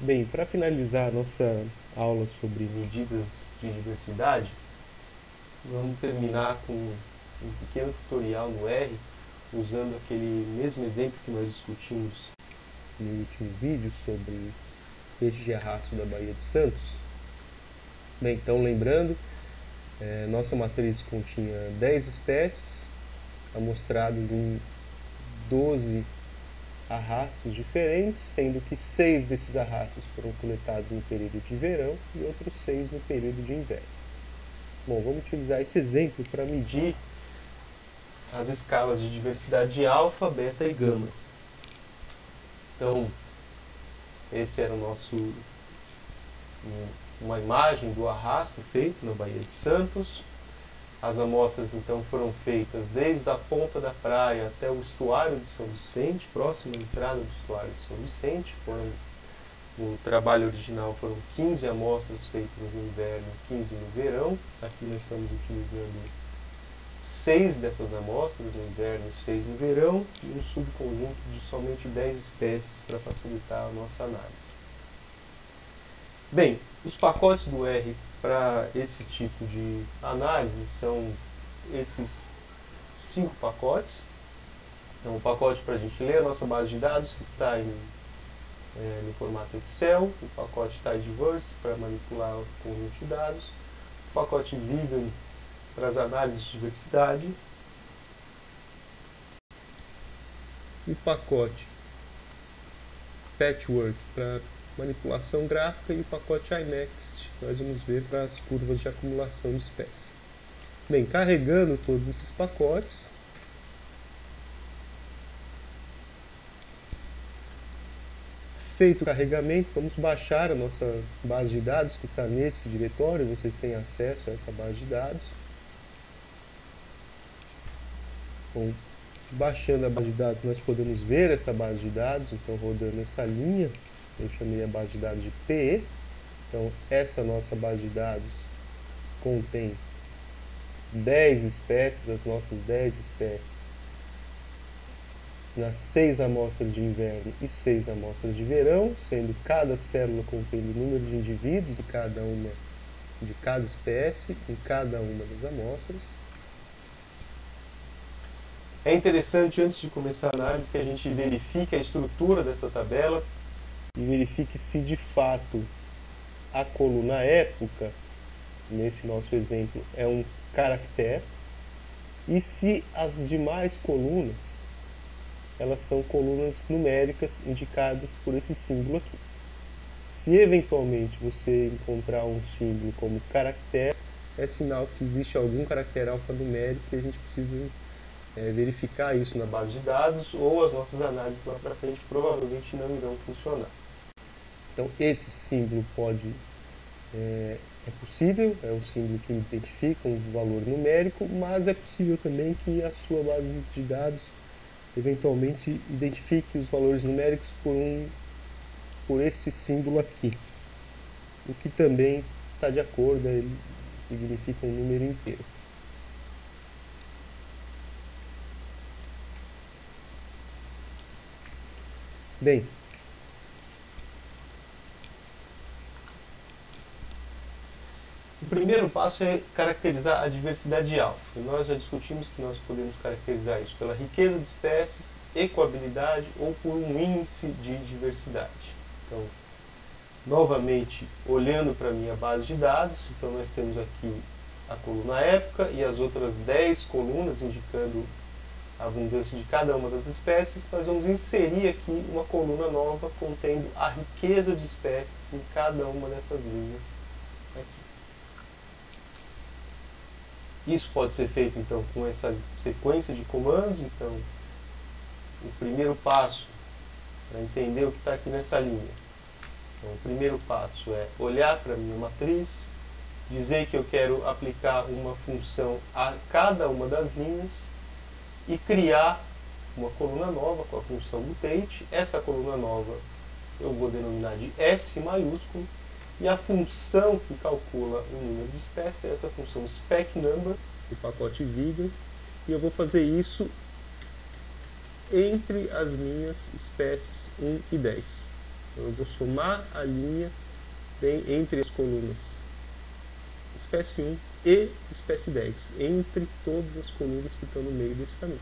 Bem, para finalizar a nossa aula sobre medidas de diversidade, vamos terminar com um pequeno tutorial no R, usando aquele mesmo exemplo que nós discutimos no último vídeo sobre peixe de arrasto da Baía de Santos. Bem, então lembrando, nossa matriz continha 10 espécies, amostradas em 12 arrastos diferentes, sendo que 6 desses arrastos foram coletados no período de verão e outros 6 no período de inverno. Bom, vamos utilizar esse exemplo para medir as escalas de diversidade de alfa, beta e gama. Então, esse era uma imagem do arrasto feito na Baía de Santos. As amostras então foram feitas desde a ponta da praia até o estuário de São Vicente, próximo à entrada do estuário de São Vicente. No trabalho original foram 15 amostras feitas no inverno e 15 no verão. Aqui nós estamos utilizando 6 dessas amostras no inverno e 6 no verão, e um subconjunto de somente 10 espécies para facilitar a nossa análise. Bem, os pacotes do R para esse tipo de análise são esses 5 pacotes. Então, um pacote para a gente ler a nossa base de dados, que está no formato Excel, o pacote Tidyverse para manipular o conjunto de dados, o pacote Vegan para as análises de diversidade, o pacote Patchwork para manipulação gráfica e o pacote iNext, nós vamos ver para as curvas de acumulação de espécie. Bem, carregando todos esses pacotes, feito o carregamento, vamos baixar a nossa base de dados que está nesse diretório, vocês têm acesso a essa base de dados. Bom, baixando a base de dados, nós podemos ver essa base de dados, então rodando essa linha, eu chamei a base de dados de PE. Então, essa nossa base de dados contém 10 espécies, as nossas 10 espécies, nas 6 amostras de inverno e 6 amostras de verão, sendo cada célula contém o número de indivíduos de cada espécie em cada uma das amostras. É interessante, antes de começar a análise, que a gente verifique a estrutura dessa tabela e verifique se de fato a coluna época, nesse nosso exemplo, é um caractere, e se as demais colunas, elas são colunas numéricas indicadas por esse símbolo aqui. Se eventualmente você encontrar um símbolo como caractere, é sinal que existe algum caractere alfanumérico e a gente precisa verificar isso na base de dados, ou as nossas análises lá para frente provavelmente não irão funcionar. Então esse símbolo é possível, é um símbolo que identifica um valor numérico, mas é possível também que a sua base de dados eventualmente identifique os valores numéricos por este símbolo aqui, o que também está de acordo, ele significa um número inteiro. Bem, o primeiro passo é caracterizar a diversidade alfa. E nós já discutimos que nós podemos caracterizar isso pela riqueza de espécies, ecoabilidade ou por um índice de diversidade. Então, novamente, olhando para a minha base de dados, então nós temos aqui a coluna época e as outras 10 colunas indicando a abundância de cada uma das espécies. Nós vamos inserir aqui uma coluna nova contendo a riqueza de espécies em cada uma dessas linhas aqui. Isso pode ser feito então com essa sequência de comandos. Então, o primeiro passo para entender o que está aqui nessa linha. Então, o primeiro passo é olhar para a minha matriz, dizer que eu quero aplicar uma função a cada uma das linhas e criar uma coluna nova com a função mutate. Essa coluna nova eu vou denominar de S maiúsculo, e a função que calcula o número de espécies é essa função specNumber do pacote Vegan, e eu vou fazer isso entre as minhas espécies 1 e 10. Então eu vou somar a linha entre as colunas espécie 1 e espécie 10, entre todas as colunas que estão no meio desse caminho.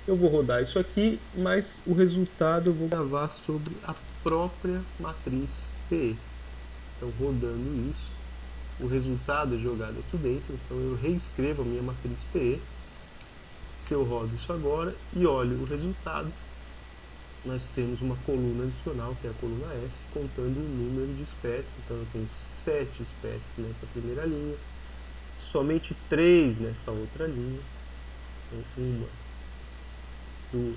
Eu vou rodar isso aqui, mas o resultado eu vou gravar sobre a própria matriz PE. Então, rodando isso, o resultado é jogado aqui dentro, então eu reescrevo a minha matriz PE. Se eu rodo isso agora e olho o resultado, nós temos uma coluna adicional, que é a coluna S, contando o número de espécies. Então eu tenho 7 espécies nessa primeira linha, somente 3 nessa outra linha. Então, 1, 2,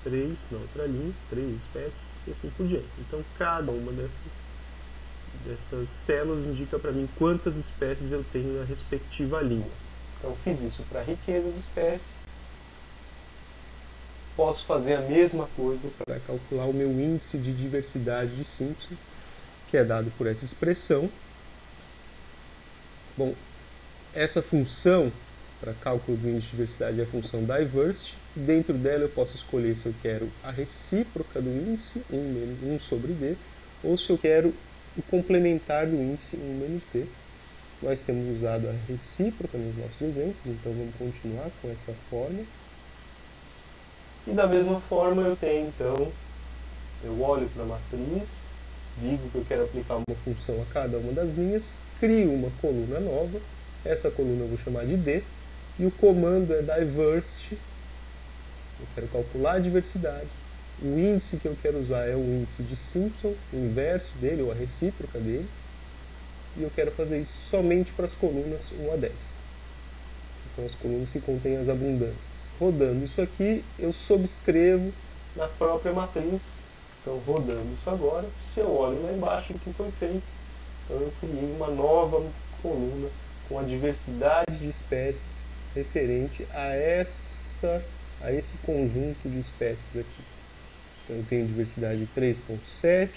3 na outra linha, 3 espécies e assim por diante. Então cada uma dessas células indica para mim quantas espécies eu tenho na respectiva linha. Então fiz isso para a riqueza de espécies. Posso fazer a mesma coisa para calcular o meu índice de diversidade de Simpson, que é dado por essa expressão. Bom, essa função para cálculo do índice de diversidade é a função diversity. Dentro dela eu posso escolher se eu quero a recíproca do índice, 1 menos 1 sobre D, ou se eu quero o complementar do índice 1 menos D. Nós temos usado a recíproca nos nossos exemplos, então vamos continuar com essa forma. E da mesma forma eu tenho, então, eu olho para a matriz, digo que eu quero aplicar uma função a cada uma das linhas, crio uma coluna nova, essa coluna eu vou chamar de D, e o comando é diversity, eu quero calcular a diversidade, o índice que eu quero usar é o índice de Simpson, o inverso dele, ou a recíproca dele, e eu quero fazer isso somente para as colunas 1 a 10. Que são as colunas que contêm as abundâncias. Rodando isso aqui, eu subscrevo na própria matriz. Então, rodando isso agora, se eu olho lá embaixo o que foi feito, então eu criei uma nova coluna com a diversidade de espécies referente a esse conjunto de espécies aqui. Então, eu tenho diversidade de 3.7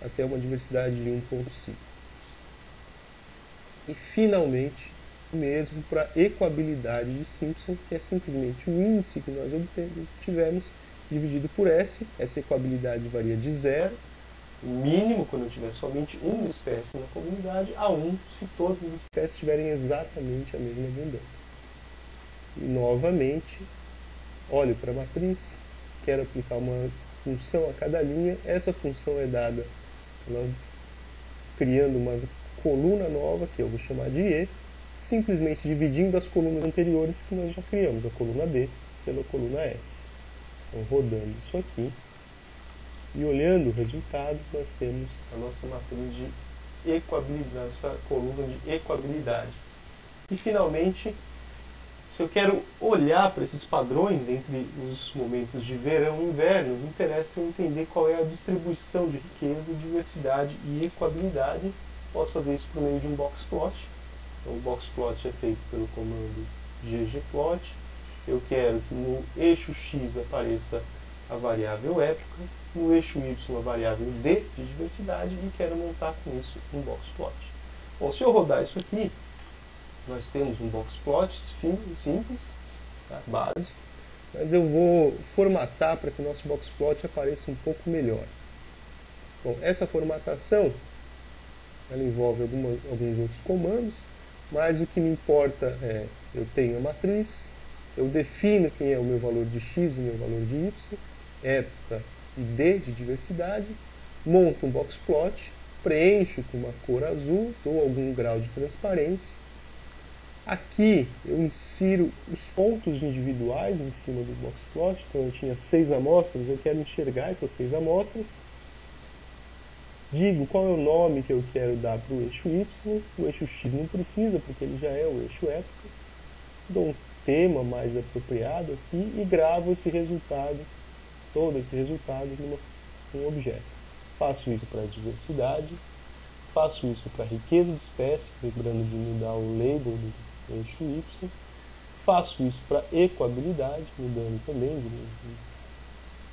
até uma diversidade de 1.5. E, finalmente, mesmo para a equabilidade de Simpson, que é simplesmente o índice que nós obtivemos dividido por S. Essa equabilidade varia de 0, o mínimo quando eu tiver somente uma espécie na comunidade, a 1 se todas as espécies tiverem exatamente a mesma abundância. E, novamente, olho para a matriz, quero aplicar uma função a cada linha. Essa função é dada criando uma coluna nova, que eu vou chamar de E, simplesmente dividindo as colunas anteriores que nós já criamos, a coluna B pela coluna S. Então, rodando isso aqui e olhando o resultado, nós temos a nossa matriz de equabilidade, essa coluna de equabilidade. E, finalmente, se eu quero olhar para esses padrões entre os momentos de verão e inverno, me interessa eu entender qual é a distribuição de riqueza, diversidade e equabilidade. Posso fazer isso por meio de um boxplot. Então, o boxplot é feito pelo comando ggplot. Eu quero que no eixo x apareça a variável época, no eixo y a variável d de diversidade, e quero montar com isso um boxplot. Bom, se eu rodar isso aqui, nós temos um boxplot simples, tá? Básico, mas eu vou formatar para que o nosso boxplot apareça um pouco melhor. Bom, essa formatação ela envolve alguns outros comandos, mas o que me importa é, eu tenho a matriz, eu defino quem é o meu valor de x e o meu valor de y, época e d de diversidade, monto um boxplot, preencho com uma cor azul, dou algum grau de transparência. Aqui eu insiro os pontos individuais em cima do boxplot, então eu tinha 6 amostras, eu quero enxergar essas 6 amostras. Digo qual é o nome que eu quero dar para o eixo Y, o eixo X não precisa, porque ele já é o eixo época. Dou um tema mais apropriado aqui e gravo esse resultado, todo esse resultado em um objeto. Faço isso para a diversidade, faço isso para a riqueza de espécies, lembrando de mudar o label do eixo Y, faço isso para a equabilidade, mudando também de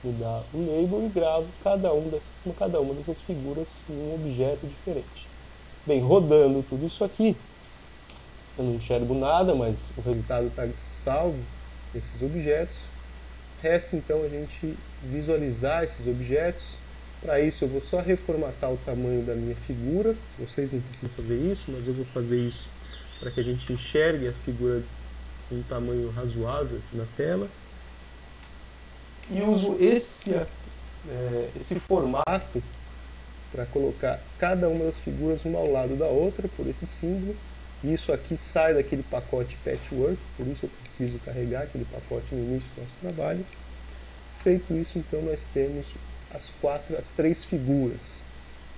mudar o label, e gravo cada uma dessas figuras em um objeto diferente. Bem, rodando tudo isso aqui, eu não enxergo nada, mas o resultado está salvo nesses objetos. Resta então a gente visualizar esses objetos. Para isso eu vou só reformatar o tamanho da minha figura. Vocês não precisam fazer isso, mas eu vou fazer isso para que a gente enxergue a figura em um tamanho razoável aqui na tela. E uso esse formato para colocar cada uma das figuras uma ao lado da outra, por esse símbolo. E isso aqui sai daquele pacote Patchwork, por isso eu preciso carregar aquele pacote no início do nosso trabalho. Feito isso, então, nós temos as três figuras: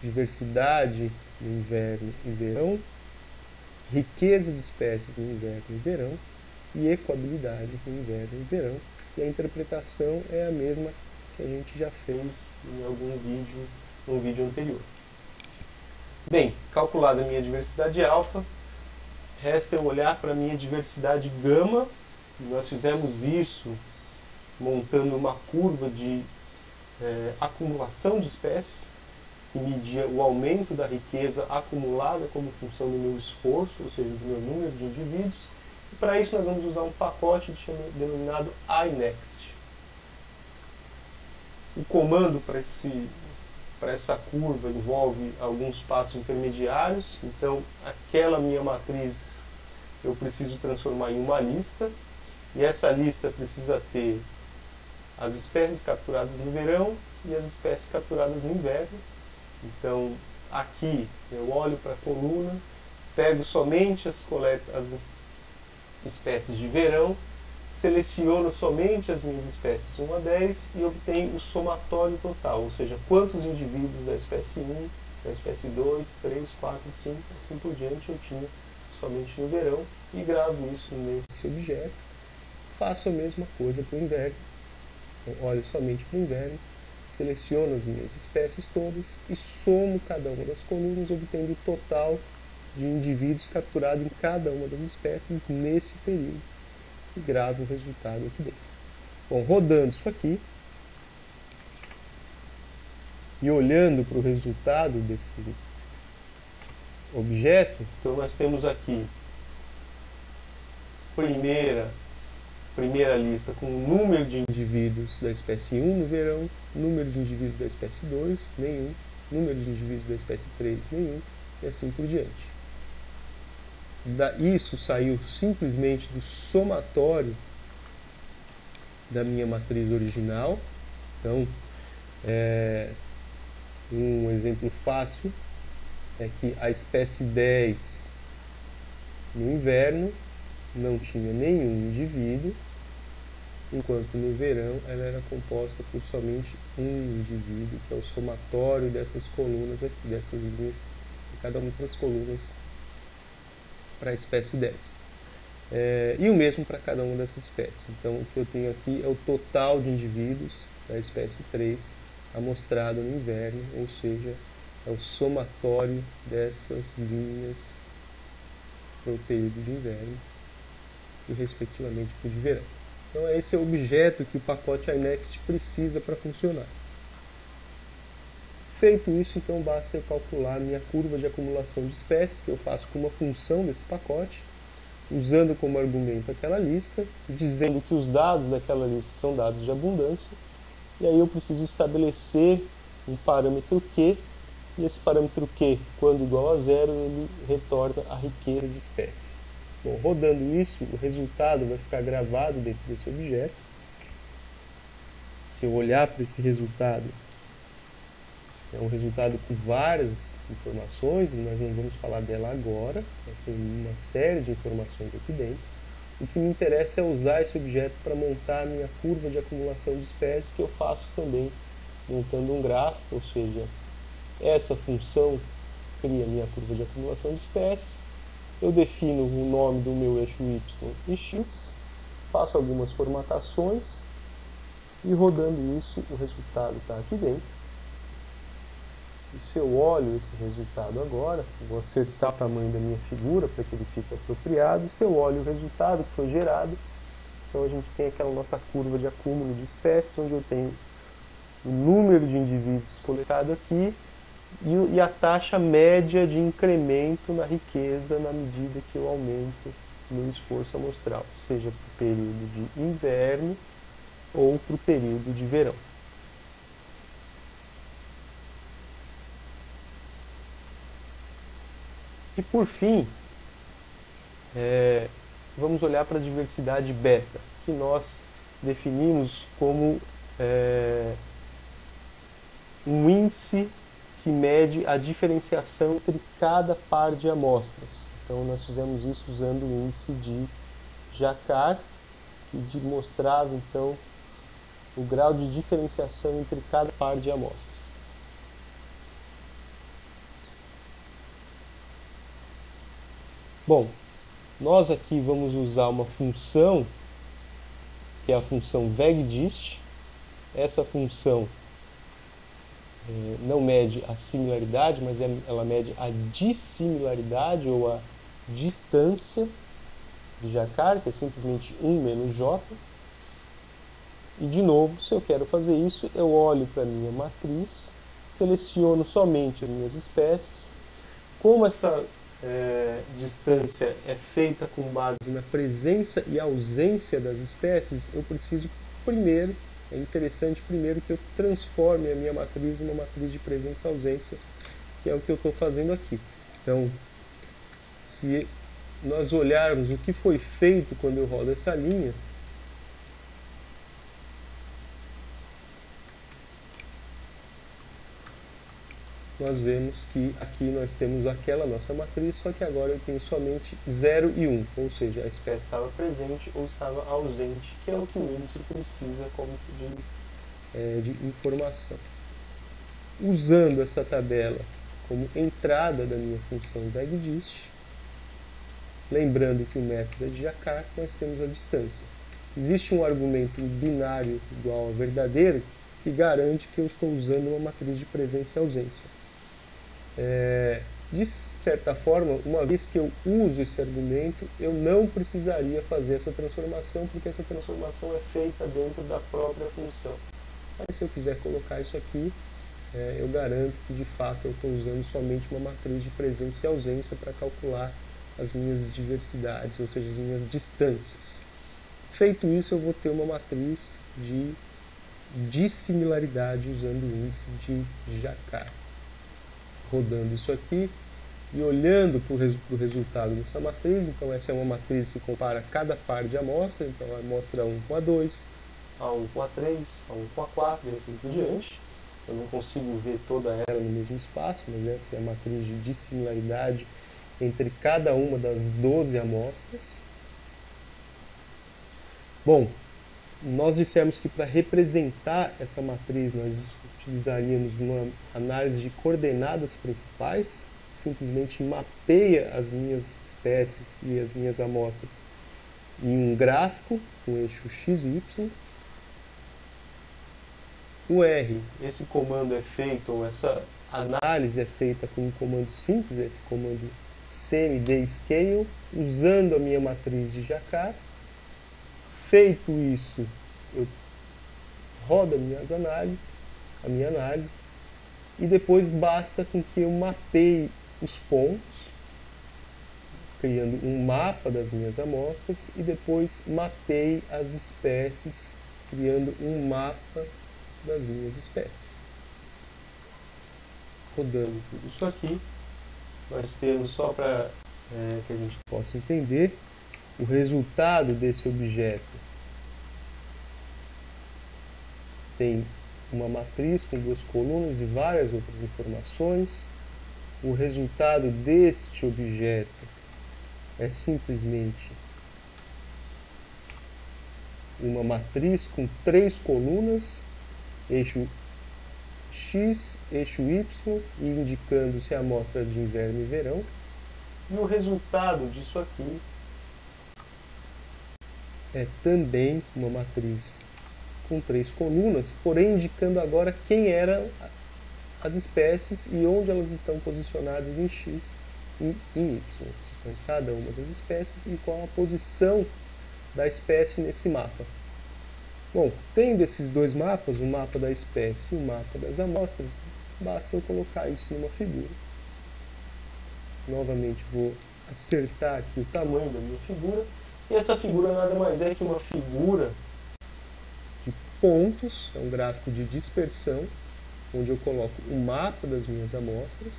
diversidade no inverno e verão, riqueza de espécies no inverno e verão, e ecoabilidade no inverno e verão. E a interpretação é a mesma que a gente já fez em algum vídeo, no vídeo anterior. Bem, calculada a minha diversidade alfa, resta eu olhar para a minha diversidade gama. Nós fizemos isso montando uma curva de acumulação de espécies, que media o aumento da riqueza acumulada como função do meu esforço, ou seja, do meu número de indivíduos. E para isso nós vamos usar um pacote denominado iNext. O comando para essa curva envolve alguns passos intermediários. Então, aquela minha matriz eu preciso transformar em uma lista, e essa lista precisa ter as espécies capturadas no verão e as espécies capturadas no inverno. Então, aqui eu olho para a coluna, pego somente as espécies de verão, seleciono somente as minhas espécies 1 a 10 e obtenho o somatório total, ou seja, quantos indivíduos da espécie 1, da espécie 2, 3, 4, 5, assim por diante eu tinha somente no verão, e gravo isso nesse objeto. Faço a mesma coisa para o inverno. Então, olho somente para o inverno, seleciono as minhas espécies todas e somo cada uma das colunas, obtendo o total de indivíduos capturados em cada uma das espécies nesse período, e gravo o resultado aqui dentro. Bom, rodando isso aqui e olhando para o resultado desse objeto, então nós temos aqui primeira lista com o número de indivíduos da espécie 1 no verão, número de indivíduos da espécie 2, nenhum, número de indivíduos da espécie 3, nenhum, e assim por diante. Isso saiu simplesmente do somatório da minha matriz original. Então, um exemplo fácil é que a espécie 10 no inverno não tinha nenhum indivíduo, enquanto no verão ela era composta por somente um indivíduo, que é o somatório dessas colunas aqui, dessas linhas, de cada uma das colunas para a espécie 10. E o mesmo para cada uma dessas espécies. Então o que eu tenho aqui é o total de indivíduos da espécie 3 amostrado no inverno, ou seja, é o somatório dessas linhas para o período de inverno e respectivamente para o de verão. Então esse é o objeto que o pacote iNext precisa para funcionar. Feito isso, então basta eu calcular a minha curva de acumulação de espécies, que eu faço com uma função desse pacote, usando como argumento aquela lista, dizendo que os dados daquela lista são dados de abundância, e aí eu preciso estabelecer um parâmetro Q, e esse parâmetro Q, quando igual a zero, ele retorna a riqueza de espécies. Bom, rodando isso, o resultado vai ficar gravado dentro desse objeto. Se eu olhar para esse resultado, é um resultado com várias informações, nós não vamos falar dela agora, mas tem uma série de informações aqui dentro. O que me interessa é usar esse objeto para montar a minha curva de acumulação de espécies, que eu faço também montando um gráfico, ou seja, essa função cria a minha curva de acumulação de espécies. Eu defino o nome do meu eixo Y e X, faço algumas formatações e rodando isso, o resultado está aqui dentro. E se eu olho esse resultado agora, vou acertar o tamanho da minha figura para que ele fique apropriado. E se eu olho o resultado que foi gerado, então a gente tem aquela nossa curva de acúmulo de espécies, onde eu tenho o número de indivíduos coletado aqui e a taxa média de incremento na riqueza na medida que eu aumento meu esforço amostral, seja para o período de inverno ou para o período de verão. E por fim, vamos olhar para a diversidade beta, que nós definimos como um índice que mede a diferenciação entre cada par de amostras. Então nós fizemos isso usando o índice de Jacquard, que mostrava então o grau de diferenciação entre cada par de amostras. Bom, nós aqui vamos usar uma função, que é a função VEGDIST. Essa função não mede a similaridade, mas ela mede a dissimilaridade ou a distância de Jacquard, que é simplesmente 1 menos J. E de novo, se eu quero fazer isso, eu olho para a minha matriz, seleciono somente as minhas espécies. Como essa distância é feita com base na presença e ausência das espécies, eu preciso primeiro, é interessante primeiro que eu transforme a minha matriz em uma matriz de presença e ausência, que é o que eu estou fazendo aqui. Então, se nós olharmos o que foi feito quando eu rodo essa linha, nós vemos que aqui nós temos aquela nossa matriz, só que agora eu tenho somente 0 e 1, ou seja, a espécie estava presente ou estava ausente, que é o que o índice precisa como de informação. Usando essa tabela como entrada da minha função VEGDIST, lembrando que o método é de Jacquard, nós temos a distância. Existe um argumento binário igual a verdadeiro que garante que eu estou usando uma matriz de presença e ausência. De certa forma, uma vez que eu uso esse argumento, eu não precisaria fazer essa transformação, porque essa transformação é feita dentro da própria função. Mas se eu quiser colocar isso aqui, eu garanto que de fato eu estou usando somente uma matriz de presença e ausência para calcular as minhas diversidades, ou seja, as minhas distâncias. Feito isso, eu vou ter uma matriz de dissimilaridade usando o índice de Jacquard. Rodando isso aqui e olhando para o resultado dessa matriz, então essa é uma matriz que compara cada par de amostra, então a amostra 1 com a 2, a 1 com a 3, a 1 com a 4 e assim por diante. Eu não consigo ver toda ela no mesmo espaço, mas essa é a matriz de dissimilaridade entre cada uma das 12 amostras. Bom, nós dissemos que para representar essa matriz nós utilizaríamos uma análise de coordenadas principais, simplesmente mapeia as minhas espécies e as minhas amostras em um gráfico com eixo x e y. O R, esse comando é feito, ou essa análise é feita com um comando simples, esse comando cmd_scale, usando a minha matriz de Jacquard. Feito isso, eu rodo a minha análise, e depois basta com que eu mapeie os pontos, criando um mapa das minhas amostras, e depois mapeie as espécies, criando um mapa das minhas espécies. Rodando tudo isso aqui, nós temos, só para que a gente possa entender, o resultado desse objeto tem uma matriz com 2 colunas e várias outras informações. O resultado deste objeto é simplesmente uma matriz com 3 colunas, eixo X, eixo Y, e indicando se a amostra é de inverno e verão. E o resultado disso aqui é também uma matriz com 3 colunas, porém indicando agora quem eram as espécies e onde elas estão posicionadas em X e em Y. Então, cada uma das espécies e qual a posição da espécie nesse mapa. Bom, tendo esses dois mapas, o mapa da espécie e o mapa das amostras, basta eu colocar isso numa figura. Novamente vou acertar aqui o tamanho da minha figura. E essa figura nada mais é que uma figura de pontos, é um gráfico de dispersão, onde eu coloco o mapa das minhas amostras.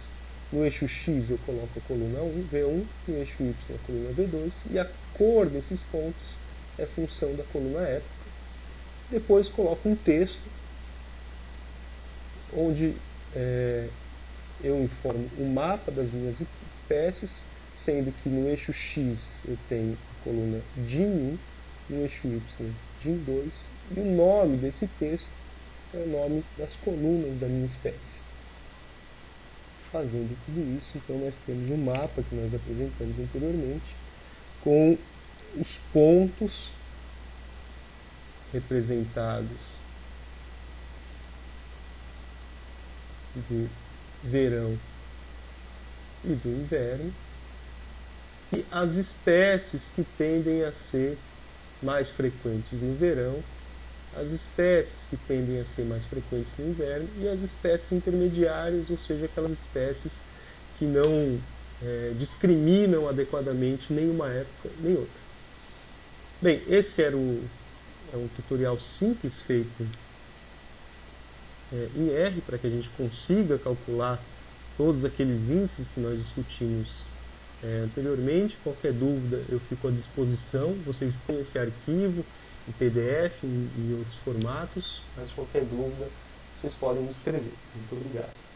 No eixo X eu coloco a coluna 1, V1, no eixo Y a coluna V2, e a cor desses pontos é função da coluna época. Depois coloco um texto, onde eu informo o mapa das minhas espécies, sendo que no eixo X eu tenho a coluna DIN1, no eixo Y DIN2, e o nome desse texto é o nome das colunas da minha espécie. Fazendo tudo isso, então nós temos um mapa que nós apresentamos anteriormente, com os pontos representados do verão e do inverno, e as espécies que tendem a ser mais frequentes no verão, as espécies que tendem a ser mais frequentes no inverno e as espécies intermediárias, ou seja, aquelas espécies que não discriminam adequadamente nenhuma época nem outra. Bem, esse era um tutorial simples feito em R, para que a gente consiga calcular todos aqueles índices que nós discutimos anteriormente. Qualquer dúvida eu fico à disposição, vocês têm esse arquivo em PDF e outros formatos, mas qualquer dúvida vocês podem me escrever. Muito obrigado.